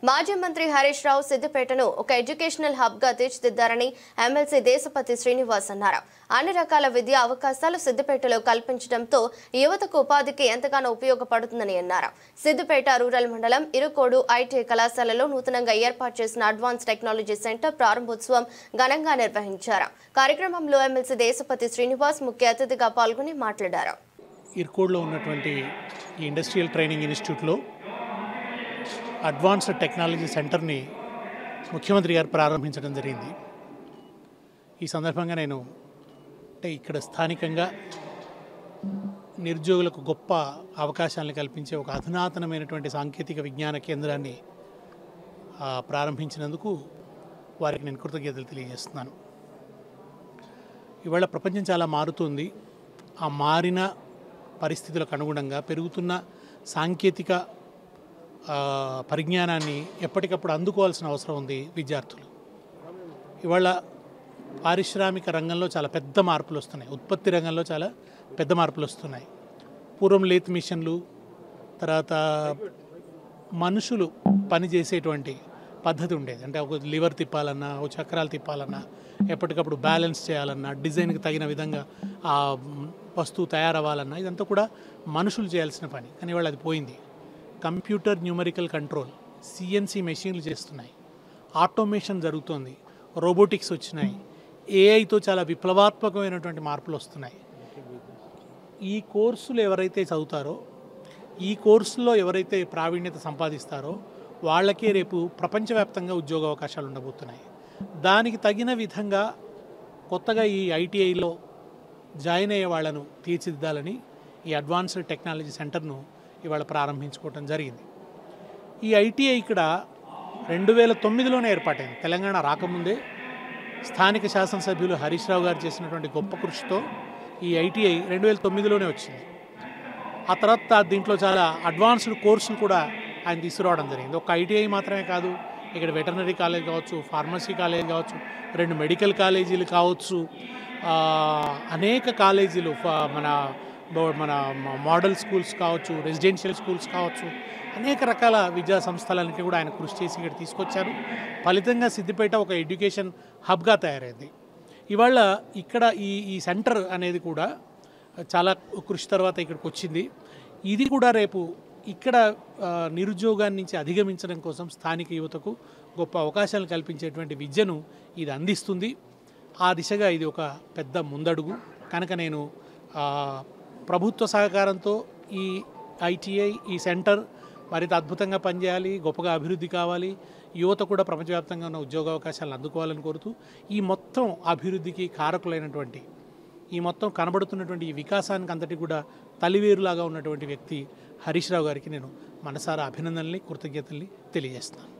మాజీ మంత్రి హరీష్ రావు సిద్దిపేటను ఒక ఎడ్యుకేషనల్ హబ్ గా తీర్చిదిద్దారని ఎమ్మెల్సీ దేశపతి శ్రీనివాస్ అన్నారు. అన్ని రకాల విద్యా అవకాశాలు సిద్దిపేటలో కల్పించడంతో యువతకు ఉపాధికి ఎంతగానో ఉపయోగపడుతుందని అన్నారు. సిద్దిపేట రూరల్ మండలం ఇరుకోడు ఐటీఐ కళాశాలలో నూతనంగా ఏర్పాటు చేసిన అడ్వాన్స్ టెక్నాలజీ సెంటర్ ప్రారంభోత్సవం ఘనంగా నిర్వహించారు. కార్యక్రమంలో ఎమ్మెల్సీ దేశపతి శ్రీనివాస్ ముఖ్య అతిథిగా పాల్గొని మాట్లాడారు. ఇరుకోడులో ఉన్నటువంటి ఈ ఇండస్ట్రియల్ ట్రైనింగ్ ఇన్స్టిట్యూట్లో అడ్వాన్స్డ్ టెక్నాలజీ సెంటర్ని ముఖ్యమంత్రి గారు ప్రారంభించడం జరిగింది. ఈ సందర్భంగా నేను ఇక్కడ స్థానికంగా నిరుద్యోగులకు గొప్ప అవకాశాలను కల్పించే ఒక అధునాతనమైనటువంటి సాంకేతిక విజ్ఞాన కేంద్రాన్ని ప్రారంభించినందుకు వారికి నేను కృతజ్ఞతలు తెలియజేస్తున్నాను. ఇవాళ ప్రపంచం చాలా మారుతుంది. ఆ మారిన పరిస్థితులకు అనుగుణంగా పెరుగుతున్న సాంకేతిక పరిజ్ఞానాన్ని ఎప్పటికప్పుడు అందుకోవాల్సిన అవసరం ఉంది విద్యార్థులు. ఇవాళ పారిశ్రామిక రంగంలో చాలా పెద్ద మార్పులు వస్తున్నాయి. ఉత్పత్తి రంగంలో చాలా పెద్ద మార్పులు వస్తున్నాయి. పూర్వం లేత్ మిషన్లు, తర్వాత మనుషులు పనిచేసేటువంటి పద్ధతి ఉండేది. అంటే ఒక లివర్ తిప్పాలన్నా, ఒక చక్రాలు తిప్పాలన్నా, ఎప్పటికప్పుడు బ్యాలెన్స్ చేయాలన్నా, డిజైన్కి తగిన విధంగా ఆ వస్తువు తయారవ్వాలన్నా ఇదంతా కూడా మనుషులు చేయాల్సిన పని. కానీ ఇవాళ అది పోయింది. కంప్యూటర్ న్యూమరికల్ కంట్రోల్, సిఎన్సి మెషిన్లు చేస్తున్నాయి. ఆటోమేషన్ జరుగుతోంది. రోబోటిక్స్ వచ్చినాయి. ఏఐతో చాలా విప్లవాత్మకమైనటువంటి మార్పులు వస్తున్నాయి. ఈ కోర్సులు ఎవరైతే చదువుతారో, ఈ కోర్సులో ఎవరైతే ప్రావీణ్యత సంపాదిస్తారో వాళ్ళకే రేపు ప్రపంచవ్యాప్తంగా ఉద్యోగ అవకాశాలు ఉండబోతున్నాయి. దానికి తగిన విధంగా కొత్తగా ఈ ఐటీఐలో జాయిన్ అయ్యే వాళ్ళను తీర్చిదిద్దాలని ఈ అడ్వాన్స్డ్ టెక్నాలజీ సెంటర్ను ఇవాళ ప్రారంభించుకోవటం జరిగింది. ఈ ఐటీఐ ఇక్కడ 2009లోనే ఏర్పాటైంది. తెలంగాణ రాకముందే స్థానిక శాసనసభ్యులు హరీష్ రావు గారు చేసినటువంటి గొప్ప కృషితో ఈ ఐటీఐ 2009లోనే వచ్చింది. ఆ తర్వాత దీంట్లో చాలా అడ్వాన్స్డ్ కోర్సులు కూడా ఆయన తీసుకురావడం జరిగింది. ఒక ఐటీఐ మాత్రమే కాదు, ఇక్కడ వెటర్నరీ కాలేజ్ కావచ్చు, ఫార్మసీ కాలేజ్ కావచ్చు, 2 మెడికల్ కాలేజీలు కావచ్చు, అనేక కాలేజీలు, మన మోడల్ స్కూల్స్ కావచ్చు, రెసిడెన్షియల్ స్కూల్స్ కావచ్చు, అనేక రకాల విద్యా సంస్థలకి కూడా ఆయన కృషి చేసి ఇక్కడ తీసుకొచ్చారు. ఫలితంగా సిద్దిపేట ఒక ఎడ్యుకేషన్ హబ్గా తయారైంది. ఇవాళ ఇక్కడ ఈ సెంటర్ అనేది కూడా చాలా కృషి తర్వాత ఇక్కడికి వచ్చింది. ఇది కూడా రేపు ఇక్కడ నిరుద్యోగాన్ని నుంచి అధిగమించడం కోసం స్థానిక యువతకు గొప్ప అవకాశాలు కల్పించేటువంటి విద్యను ఇది అందిస్తుంది. ఆ దిశగా ఇది ఒక పెద్ద ముందడుగు. కనుక నేను ప్రభుత్వ సహకారంతో ఈ ఐటీఐ, ఈ సెంటర్ మరింత అద్భుతంగా పనిచేయాలి, గొప్పగా అభివృద్ధి కావాలి, యువత కూడా ప్రపంచవ్యాప్తంగా ఉన్న ఉద్యోగ అవకాశాలను అందుకోవాలని కోరుతూ ఈ మొత్తం అభివృద్ధికి కారకులైనటువంటి, ఈ మొత్తం కనబడుతున్నటువంటి ఈ వికాసానికి అంతటి కూడా తలివేరులాగా ఉన్నటువంటి వ్యక్తి హరీష్ రావు గారికి నేను మనసారా అభినందనల్ని, కృతజ్ఞతల్ని తెలియజేస్తున్నాను.